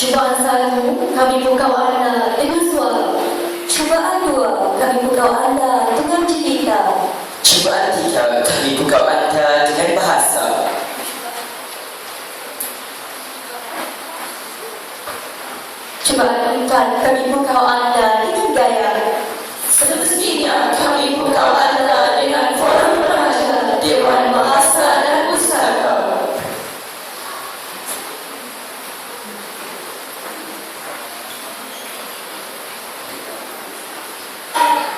Cubaan satu, kami pukau anda dengan suara. Cubaan dua, kami pukau anda dengan cerita. Cubaan tiga, kami pukau anda dengan bahasa. Cubaan empat, kami pukau anda dengan gaya. Seterusnya, kami pukau anda dengan forum remaja, dewan bahasa dan pustaka.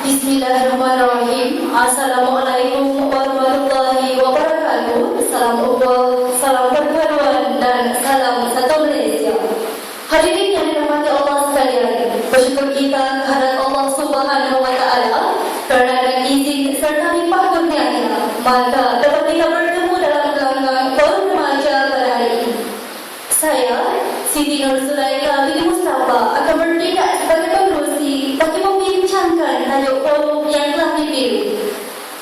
Bismillahirrahmanirrahim. Assalamualaikum warahmatullahi wabarakatuh. Salam Allah, salam perpaduan dan salam satu Malaysia. Hadirin yang dirahmati Allah sekalian, bersyukur kita kehadirat Allah Subhanahu wa taala kerana dengan izin serta limpah kurnianya maka dapat kita bertemu dalam gelanggang forum remaja pada hari ini. Saya, Siti Nur Zulaikha binti Mustafa, akan bertindak sebagai pengerusi bagi membincangkan tajuk forum yang telah dipilih.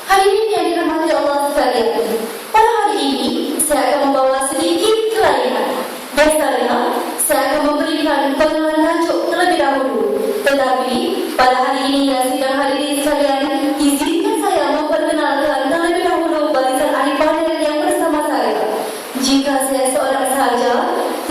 Hadirin yang dirahmati Allah sekalian, pada hari ini saya akan membawa sedikit kelainan. Biasanya, saya akan memberikan pengenalan tajuk terlebih dahulu. Tetapi, pada hari ini dan sidang hadirin sekalian, izinkan saya memperkenalkan terlebih dahulu barisan ahli panel yang bersama saya. Jika saya seorang sahaja,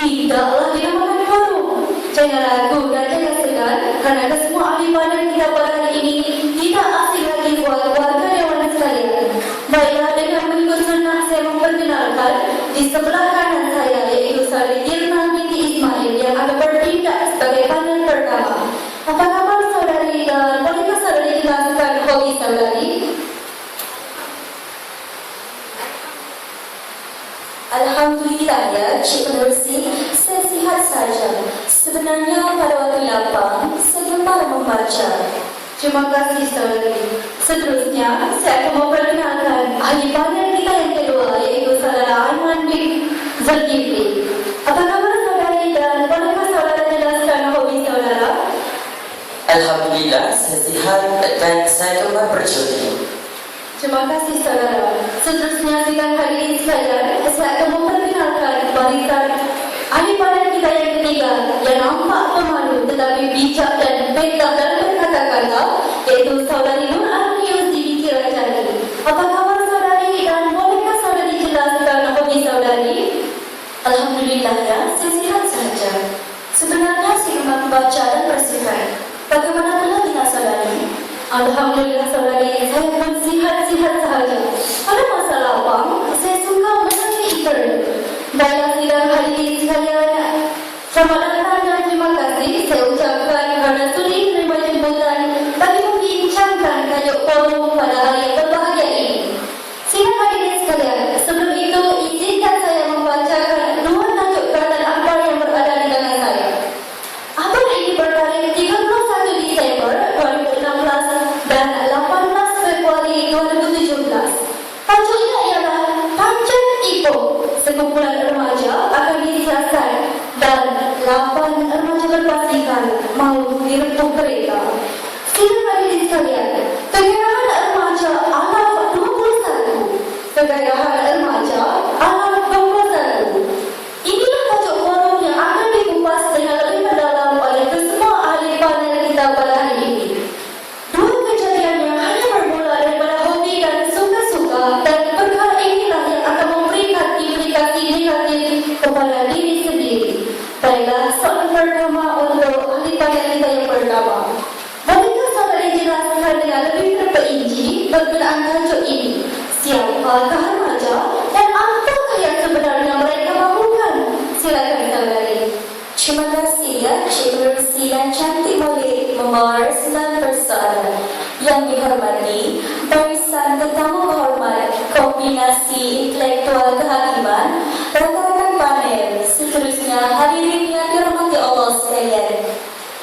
tidaklah dinamakan forum. Jangan ragu dan jangan segan, kerana semua ahli panel kita pada hari ini tidak asing lagi buat warga dewan sekalian. Baiklah, dengan mengikut sunnah saya memperkenalkan di sebelah kanan saya iaitu Saudari Irna binti Ismail yang akan bertindak sebagai panel pertama. Apa kabar saudari dan bolehkah saudari jelaskan hobi saudari? Alhamdulillah ya, Cik Penerusi, saya sihat saja. Sebenarnya pada waktu lapang, saya gemar membaca. Terima kasih saudari. Seterusnya, saya akan memperkenalkan ahli panel kita yang kedua iaitu saudara Aiman bin Zulkifli. Apa kabar saudari dan bolehkah saudara jelaskan hobi saudara? Alhamdulillah, saya sihat dan saya gemar berjudi. Terima kasih saudara. Seterusnya sidang hadirin sekalian, saya akan memperkenalkan barisan ahli panel kita yang ketiga yang nampak pemalu tetapi bijak dan pintar dalam berkata-kata iaitu saudari Nur Arnius binti Rajani. Apa kabar saudari dan bolehkah saudari jelaskan hobi saudari? Alhamdulillah ya, saya sihat saja. Sebenarnya saya gemar membaca dan bersihat. Bagaimana pula dengan saudari? Alhamdulillah saudari, saya pun sihat-sihat sahaja. Pada masa lapang, saya suka menyanyi internet. Baiklah sidang hadirin sekalian, selamat datang dan terima kasih saya ucapkan kerana sudi menerima jemputan bagi membincangkan tajuk forum pada hari yang berbahagia ini. Sidang hadirin sekalian, sebelum itu izinkan saya membacakan dua tajuk kerajaan akhbar yang berada di tangan saya. Akhbar ini bertarikh 31 Disember 2016 dan 18 Februari 2017. Tajuknya ialah Panjat Ipoh, sekumpulan remaja akan disiasat dan 8 remaja berpasangan mahu direpuk kereta. Sidang hadirin sekalian, kegairahan remaja Alaf 21, kegairahan remaja Alaf 21. Inilah tajuk forum yang akan dikupas dengan lebih mendalam oleh kesemua ahli panel kita pada hari ini. Dua kejadian yang hanya bermula daripada hobi dan suka-suka dan perkara inilah yang akan memberikan implikasi negatif kepada diri sendiri. Baiklah, soalan pertama untuk ahli panel kita yang pertama. Bolehkah saudari jelaskan dengan lebih terperinci berkenaan tajuk ini? Siapakah remaja dan apakah yang sebenarnya mereka mahukan? Silakan saudari. Terima kasih ya, Cik Penerusi dan cantik boleh membawa 9 persoalan. Yang dihormati, barisan tetamu hormat, kombinasi intelektual kehakiman, rakan-rakan panel, seterusnya hadirin yang dirahmati Allah sekalian.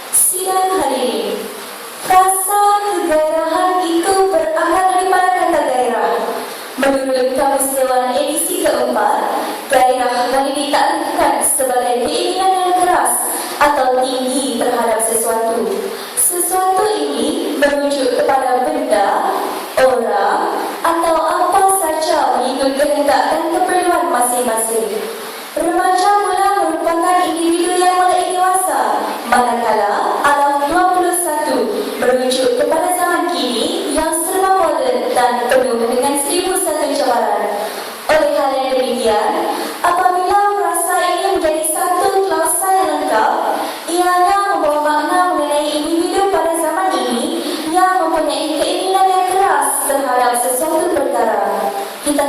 Sidang hadirin, rasa kegairahan itu berakar daripada kata gairah. Menurut Kamus Dewan edisi keempat, gairah boleh ditakdirkan sebagai keinginan yang keras atau tinggi terhadap sesuatu. Sesuatu ini merujuk kepada benda, orang, atau apa saja mengikut kehendak dan keperluan masing-masing. Remaja mula merupakan individu yang memiliki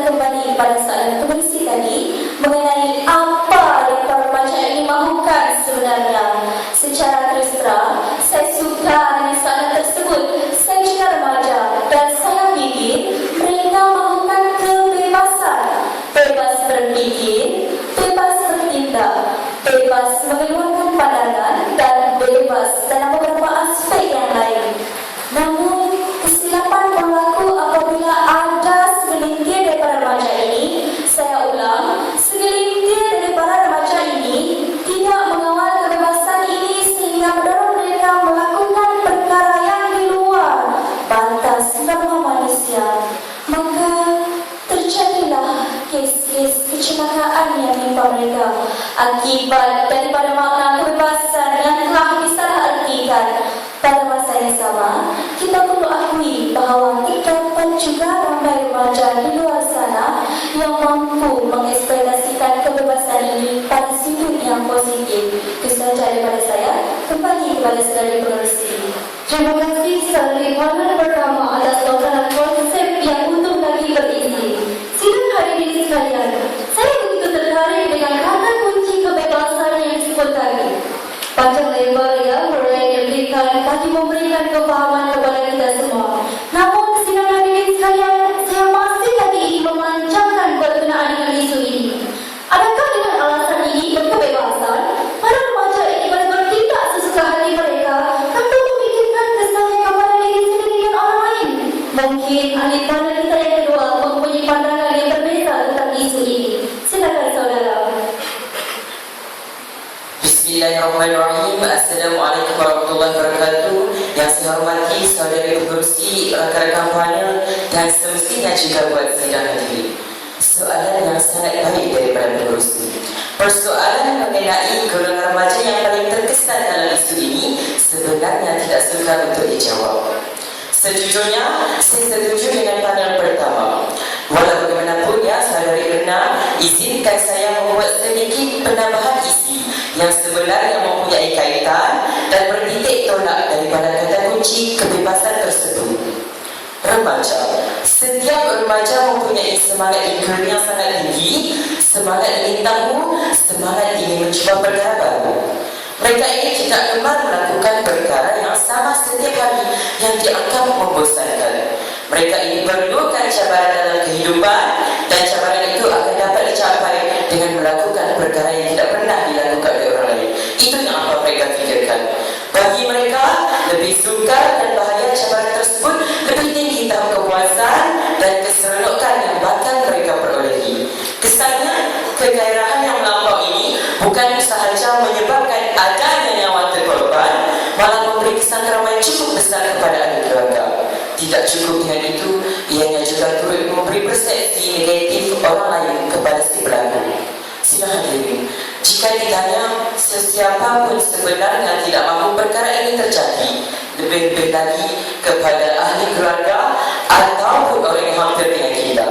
kembali pada soalan penulis tadi mengenai apa yang para remaja ini mahukan sebenarnya. Secara terus terang, saya suka dengan soalan tersebut. Saya juga remaja dan saya fikir mereka mahukan kebebasan. Bebas berpikir, bebas bertindak, bebas mengeluarkan pandangan, dan bebas dalam beberapa aspek yang lain. Namun, kesilapan berlaku apabila ada segelintir daripada remaja ini, saya ulang, segelintir daripada remaja ini tidak mengawal kebebasan ini sehingga mendorong mereka melakukan perkara yang di luar batas norma manusia. Maka terjadilah kes-kes kecelakaan yang menimpa mereka akibat daripada makna kebebasan yang telah disalahartikan. Pada masa yang sama, kita perlu akui bahawa terdapat juga ramai remaja di luar sana yang mampu mengeksploitasikan kebebasan ini pada sudut yang positif. Itu sahaja daripada saya. Kembali kepada saudari penerusi. Terima kasih saudari panel pertama atas lokalan konsep yang untung lagi berisi. Sidang hari ini sekalian, saya begitu tertarik dengan kata kunci kebebasan yang disebut tadi. Panjang lebar yang diberikan bagi memberikan kefahaman kepada kita semua. Namun sidang hari ini sekalian, saya masih lagi ingin memancangkan berkenaan dengan isu ini. Adakah dengan alasan ini berkebebasan, para remaja ini boleh bertindak sesuka hati mereka tanpa memikirkan kesannya kepada diri sendiri dan orang lain? Mungkin ahli panel kita yang kedua mempunyai pandangan yang berbeza tentang isu ini. Silakan saudara. Bismillahirrahmanirrahim. Assalamualaikum warahmatullahi wabarakatuh. Yang saya hormati saudari pengurusi, rakan-rakan panel dan semestinya juga buat sidang hadirin. Soalan yang sangat baik daripada pengurusi. Persoalan mengenai golongan remaja yang paling terkesan dalam isu ini sebenarnya tidak sukar untuk dijawab. Sejujurnya, saya setuju dengan panel pertama. Walau bagaimanapun ya, saudari Erna, izinkan saya membuat sedikit penambahan isi yang sebenarnya mempunyai kaitan dan bertitik tolak daripada kata kunci kebebasan tersebut. Remaja. Setiap remaja mempunyai semangat inquiry yang sangat tinggi, semangat ingin tahu, semangat ingin mencuba perkara baru. Mereka ini tidak gemar melakukan perkara yang sama setiap hari yang dianggap membosankan. Mereka ini perlukan cabaran dalam kehidupan dan cabaran itu akan dapat dicapai dengan melakukan perkara yang tidak pernah dilakukan oleh orang lain. Itu yang apa mereka fikirkan. Bagi mereka, lebih sukar dan bahaya cabaran tersebut lebih tinggi tahap kepuasan dan keseronokan yang bakal mereka perolehi. Kesannya, kegairahan yang melampau ini bukan sahaja menyebabkan adanya nyawa terkorban, malah memberi kesan ramai cukup besar kepada ahli keluarga. Tidak cukup dengan itu, ianya juga turut memberi persepsi negatif orang lain kepada si pelaku. Sidang hadirin, jika ditanya sesiapa pun sebenarnya tidak mahu perkara ini terjadi, lebih-lebih lagi kepada ahli keluarga ataupun orang yang hampir dengan kita.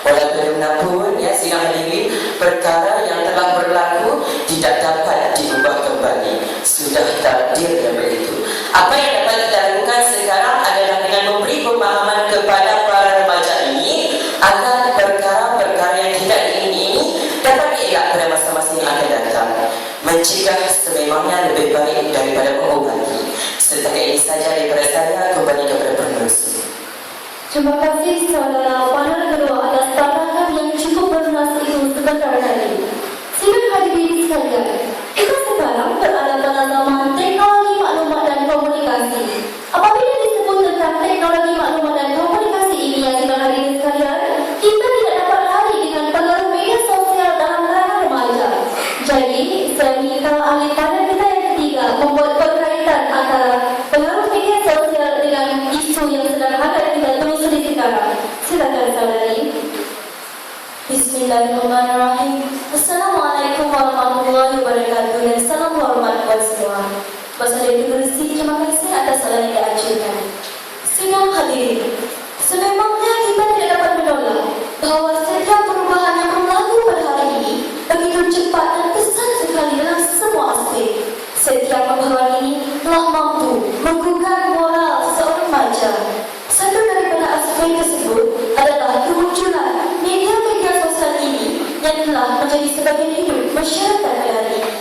Walaupun ya sidang hadirin, perkara yang telah berlaku tidak dapat diubah kembali. Sudah takdir yang begitu. Apa yang dapat kita lakukan sekarang adalah dengan memberi pemahaman kepada para remaja ini agar perkara-perkara yang tidak diingini ini dapat dielak pada masa-masa yang akan datang. Mencegah sememangnya lebih baik daripada mengobati. Setakat ini saja daripada saya, kembali kepada penerusi. Terima kasih saudara panel kedua atas pandangan yang cukup bernas itu sebentar tadi. Sidang hadirin sekalian, kita sekarang berada pada zaman teknologi maklumat dan komunikasi. Apabila disebut tentang teknologi maklumat dan komunikasi ini yang sidang hadirin sekalian, kita tidak dapat lari dengan pengaruh media sosial dalam kalangan remaja. Jadi, saya minta ahli panel kita yang ketiga membuat perkaitan antara pengaruh media sosial dengan isu yang sedang hangat kita telusuri sekarang. Silakan saudari. Bismillahirrahmanirrahim. Assalamualaikum warahmatullahi wabarakatuh dan salam hormat buat semua. Saudari penerusi, terima kasih atas soalan yang diajukan. Sidang hadirin, sememangnya kita tidak dapat menolak bahawa setiap perubahan yang berlaku pada hari ini begitu cepat dan pesat sekali dalam semua aspek. Setiap perubahan ini telah mampu menggugah moral seorang remaja. Satu daripada aspek tersebut adalah kemunculan media menjadi sebagian hidup masyarakat pada hari ini.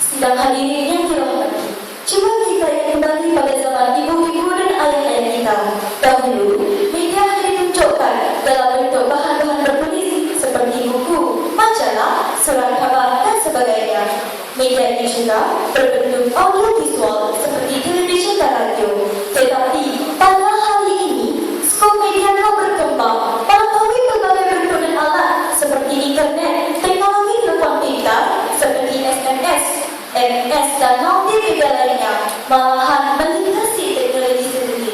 Sidang hadirin yang dirahmati, cuba kita ingat kembali pada zaman ibu-ibu dan ayah-ayah kita. Dahulu, media hanya ditunjukkan dalam bentuk bahan-bahan bertulis seperti buku, majalah, surat khabar dan sebagainya. Media ini juga berbentuk audiovisual seperti televisi dan radio. Tetapi pada hari ini, skop media telah berkembang melampaui berbagai bentuk dan alat seperti internet, teknologi telepon pintar seperti SMS, MS dan multimedia lainnya, malahan melintasi teknologi sendiri.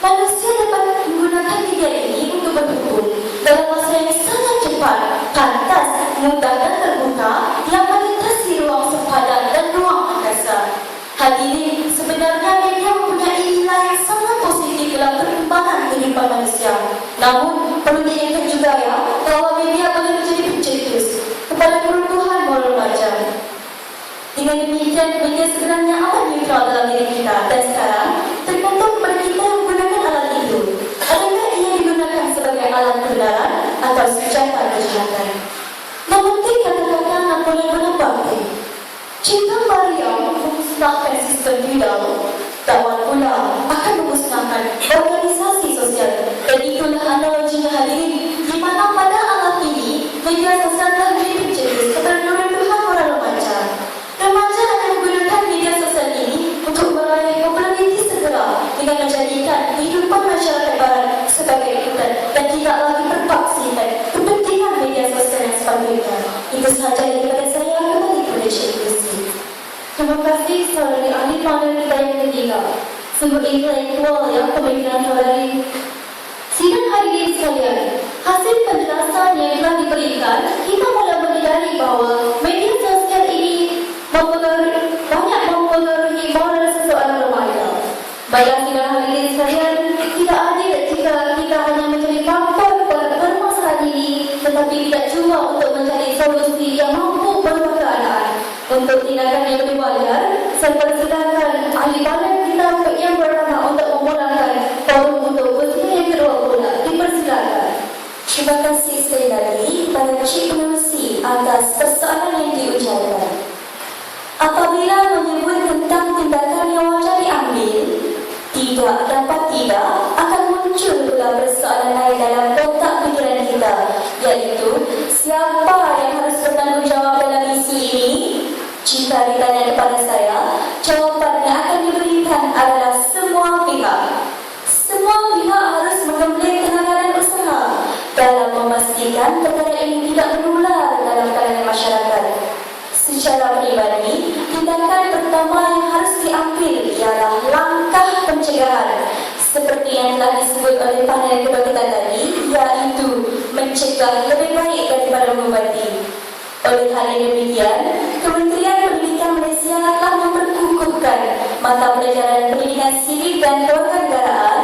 Manusia dapat menggunakan media ini untuk berhubung dalam masa yang sangat cepat, pantas, mudah dan terbuka yang melintasi ruang sepadan dan ruang angkasa. Hadirin, sebenarnya media mempunyai nilai yang sangat positif dalam perkembangan kehidupan manusia. Namun, perlu diingat juga ya, bahwa media boleh menjadi pencetus kepada peruntuhan moral remaja. Dengan demikian, media sebenarnya amat neutral dalam diri kita dan sekarang tergantung kepada kita yang menggunakan alat itu. Adakah ia digunakan sebagai alat kebenaran atau senjata kejahatan? Memetik kata-kata Napoleon Bonaparte, cinta Maria memusnahkan sistem feudal, dakwah pula akan memusnahkan organisasi sosial. Dan itulah analoginya hadirin, di mana pada alam ini media sosial telah menjadi pencetus kepada peruntuhan moral remaja. Remaja akan menggunakan media sosial ini untuk meraih populariti segera dengan menjadikan kehidupan masyarakat barat sebagai ikutan dan tidak lagi berpaksikan kepentingan media sosial yang sepatutnya. Itu sahaja daripada saya. Kembali kepada Syekh Kursi. Terima kasih saudari ahli panel kita yang ketiga. Sungguh intelektual ya pemikiran saudari. Sidang hadirin sekalian, hasil penjelasan yang telah diberikan, kita mulai menyadari bahawa media sosial ini banyak mempengaruhi moral seseorang remaja. Baiklah sidang hadirin sekalian, tidak adil jika kita hanya menjadi faktor permasalahan ini, tetapi tidak juga untuk mencari solusi yang mampu merubah keadaan. Untuk tindakan yang lebih wajar, saya persilakan ahli panel kita yang pertama untuk memulakan forum untuk sesi yang kedua pula. Dipersilakan. Terima kasih sekali lagi kepada Cik Pengerusi atas persoalan yang diucapkan. Apabila menyebut tentang tindakan yang wajar diambil, tidak dapat tidak akan muncul pula persoalan lain dalam kotak pikiran kita, iaitu siapa yang harus bertanggungjawab dalam isu ini. Jika ditanya kepada saya, jawapannya akan diberikan adalah semua pihak. Semua pihak harus menggembling tenaga dan usaha dalam memastikan perkara ini tidak menular dalam kalangan masyarakat. Secara pribadi, tindakan pertama yang harus diambil ialah langkah pencegahan, seperti yang telah disebut oleh panel kedua kita tadi, iaitu mencegah lebih baik daripada mengobati. Oleh hal yang demikian, Kementerian Pendidikan Malaysia telah memperkukuhkan mata pelajaran pendidikan sivik dan kewarganegaraan,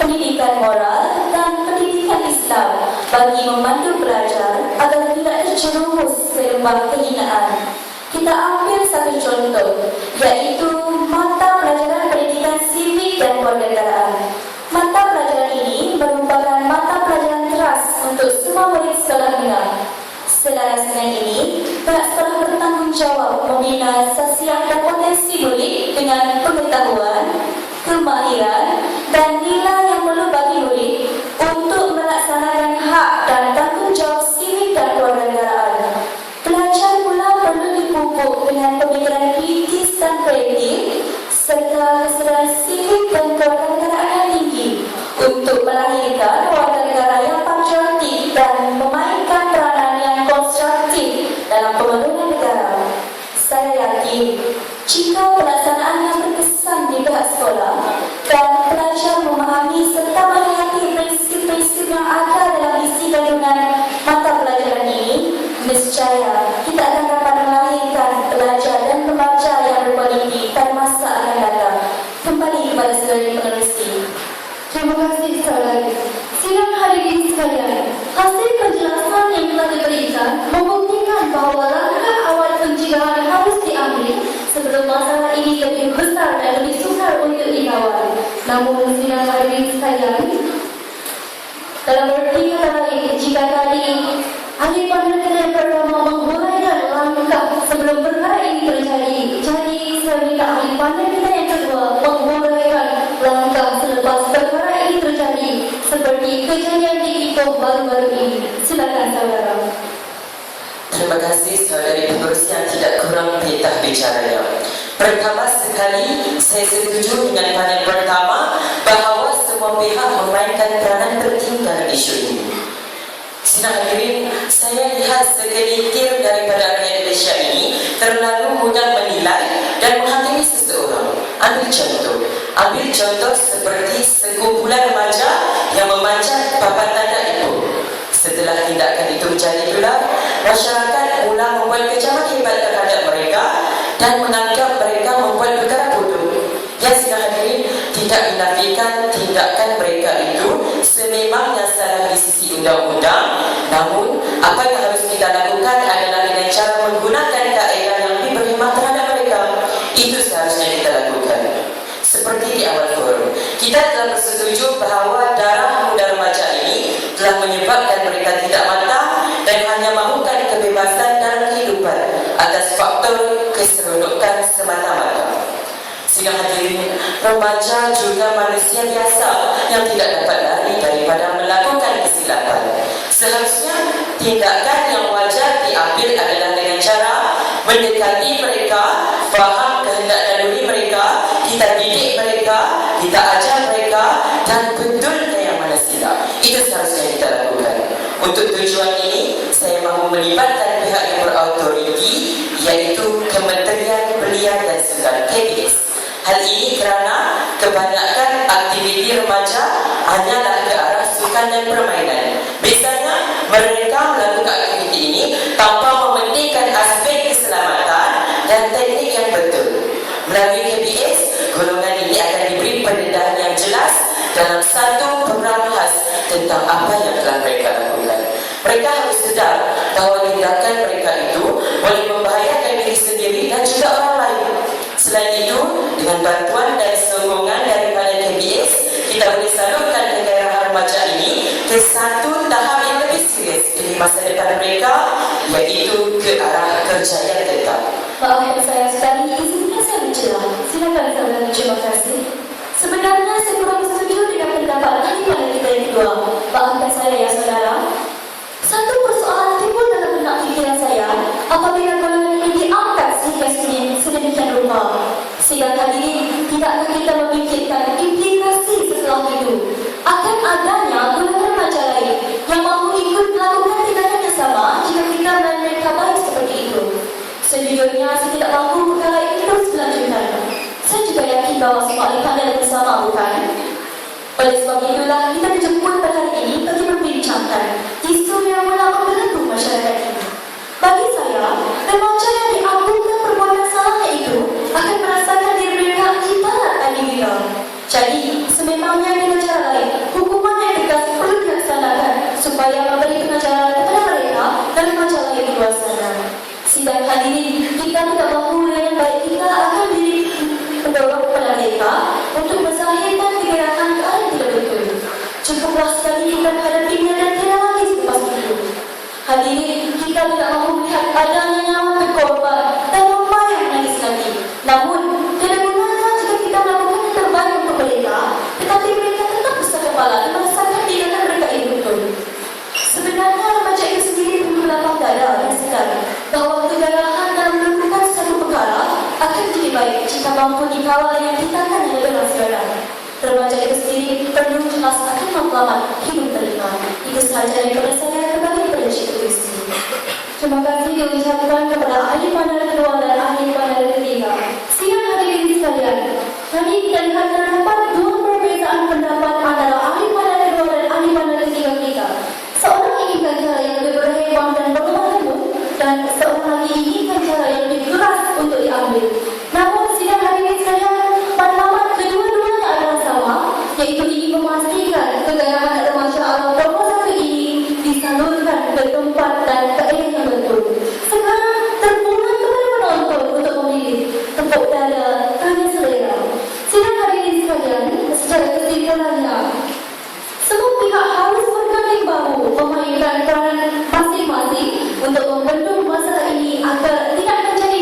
pendidikan moral dan pendidikan Islam bagi memandu pelajar agar tidak terjerumus ke lembah kehinaan. Kita ambil satu contoh, iaitu mata pelajaran pendidikan sivik dan kewarganegaraan. Mata pelajaran ini merupakan mata pelajaran keras untuk semua murid sekolah menengah. Selaras dengan ini, pihak sekolah bertanggungjawab membina sasiah dan potensi murid dengan pengetahuan, kemahiran dan nilai yang perlu bagi murid untuk melaksanakan hak dan tanggungjawab sivik dan kewarganegaraan. Pelajar pula perlu dipupuk dengan pemikiran kritis dan kreatif serta kesedaran sivik dan kewarganegaraan yang tinggi untuk melahirkan warga negara yang patriotik dan memainkan peranan yang konstruktif dalam pembangunan negara. Saya yakin jika pelaksanaan yang berkesan di pihak sekolah dan pelajar memahami serta menghayati prinsip-prinsip yang ada dalam isi kandungan mata pelajaran ini, niscaya kita akan dapat melahirkan pelajar dan pembaca yang berkualiti pada masa akan datang. Kembali kepada saudari pengerusi. Terima kasih saudari. Sidang hadirin sekalian, hasil penjelasan yang telah diberikan membuktikan bahawa langkah awal pencegahan harus diambil sebelum masalah ini lebih besar dan lebih sukar untuk dikawal. Namun sidang hadirin sekalian, dalam berarti kata lain, jika tadi ahli panel yang pertama Sebelum perkara ini terjadi, jadi saya minta ahli panel kita yang kedua menguraikan langkah selepas perkara ini terjadi seperti kejadian di Ipoh baru-baru ini. Silakan saudara. Terima kasih saudari pengurus yang tidak kurang pintar bicaranya. Pertama sekali, saya setuju dengan panel pertama bahawa semua pihak memainkan peranan penting dalam isu ini. Sidang hadirin, saya lihat segelintir daripada rakyat Malaysia ini terlalu mudah menilai dan menghakimi seseorang. Ambil contoh seperti sekumpulan remaja yang memanjat papan tanda itu. Setelah tindakan itu menjadi gelap, masyarakat mula membuat kecaman hebat terhadap mereka dan menganggap mereka membuat perkara bodoh. Yang sidang hadirin, tidak dinafikan tindakan mereka itu sememangnya salah di sisi undang-undang. Namun, apa yang harus kita lakukan adalah dengan cara menggunakan kaedah yang lebih berkhidmat terhadap mereka. Itu seharusnya kita lakukan. Seperti di awal forum, kita telah bersetuju bahawa darah muda remaja ini telah menyebabkan mereka tidak matang dan hanya mahukan kebebasan dalam kehidupan atas faktor keseronokan semata-mata. Sidang hadirin, remaja juga manusia biasa yang tidak dapat lari daripada melakukan kesilapan. Seharusnya tindakan yang wajar diambil adalah dengan cara mendekati mereka, faham kehendak naluri mereka, kita didik mereka, kita ajar mereka dan betulkan yang mana silap. Itu seharusnya kita lakukan. Untuk tujuan ini, saya mahu melibatkan pihak yang berautoriti, iaitu Kementerian Belia dan Sukan KBS. Hal ini kerana kebanyakan aktiviti remaja hanyalah ke arah sukan dan permainan. Biasanya mereka melakukan aktiviti ini tanpa mementingkan aspek keselamatan dan teknik yang betul. Melalui KBS, golongan ini akan diberi pendedahan yang jelas dalam satu program khas tentang apa yang telah mereka lakukan. Mereka harus sedar bahawa tindakan mereka itu boleh membahayakan diri sendiri dan juga orang lain. Selain itu, dengan bantuan dan sokongan daripada KBS, kita boleh salurkan kegairahan remaja ini ke satu tahap yang lebih serius demi masa depan mereka, iaitu ke arah kerja yang tetap. Maafkan saya sekali, izinkan saya mencelah. Silakan saudara, terima kasih. Sebenarnya saya kurang setuju dengan pendapat ahli panel kita yang kedua. Maafkan saya ya saudara. Satu persoalan timbul dalam benak fikiran saya apabila golongan ini diangkat sehingga sedemikian rupa. Sidang hadirin, tidakkah kita memikirkan implikasi setelah itu? Akan adanya golongan remaja lain yang mahu ikut melakukan tindakan yang sama jika kita dan mereka baik seperti itu. Sejujurnya, saya tidak mampu perkara ini terus melanjutkan. Saya juga yakin bahawa semua ahli panel bersama, bukan? Oleh sebab itulah, kita dijemput pada hari ini bagi membincangkan isu yang mula membelenggu masyarakat ini. Bagi saya, remaja yang diakukan perbuatan salahnya itu akan merasakan diri mereka ibarat adil. Jadi, sememangnya dengan cara lain, hukuman yang tegas perlu dilaksanakan supaya memberi pengajaran kepada mereka dan remaja lain di luar sana. Sidang hadirin, kita tidak mahu dengan baik kita akan diri mendorong kepada mereka untuk menzahirkan kegairahan ke arah tidak betul. Cukuplah sekali kita menghadapinya dan tidak lagi selepas itu. Hadirin, kita tidak mahu melihat adanya nyawa berkorban dan rumah yang menangis lagi. Namun, tidak gunanya jika kita melakukan yang terbaik untuk mereka, tetapi mereka tetap besar kepala dan merasakan tindakan mereka ini betul. Sebenarnya remaja itu sendiri perlu lapang dada dan sedar bahawa kegairahan dalam melakukan satu perkara akan jadi baik jika mampu dikawal yang tindakan yang lebih rasional. Remaja itu sendiri perlu jelas akan matlamat hidup beriman. Itu sahaja daripada saya kembali pada Syekh Kristi. Terima kasih diucapkan kepada ahli panel kedua dan ahli panel ketiga. Sidang hadirin sekalian, tadi kita lihat terdapat dua perbezaan pendapat antara ahli panel kedua dan ahli panel ketiga kita. Seorang inginkan cara yang lebih berhembang dan berlemah lembut, dan seorang lagi inginkan cara yang lebih keras untuk diambil. Namun sidang hadirin sekalian, matlamat kedua-duanya adalah sama, yaitu ingin memastikan kegairahan remaja awal proposal ini disalurkan ke tempat dan kaedah yang betul. Sekarang terpulang kepada penonton untuk memilih tepuk dada tanya selera. Sidang hadirin sekalian, secara kesimpulannya, semua pihak harus berganding bahu memainkan peran masing-masing untuk membendung masalah ini agar tidak terjadi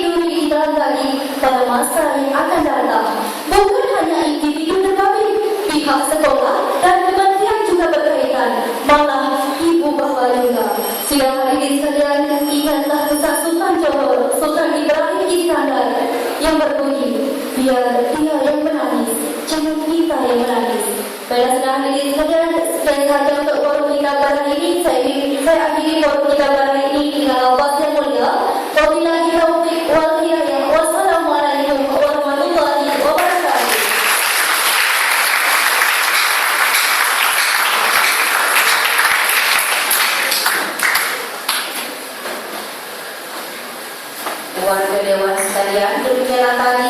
pada masa yang akan datang. Bukan hanya individu tetapi pihak sekolah dan kementerian juga berkaitan, malah ibu bapa juga. Sidang hadirin sekalian, ingatlah pesan Sultan Johor, Sultan Ibrahim Iskandar yang berbunyi, biar dia yang menangis, jangan kita yang menangis. Baiklah sidang hadirin sekalian, sekian sahaja untuk forum kita pada hari ini. Saya akhiri forum kita pada hari ini dengan lafaz yang mulia. Wabillahi taufiq wal hidayah. Wassalamualaikum warahmatullahi wabarakatuh. Warga dewan sekalian, demikianlah tadi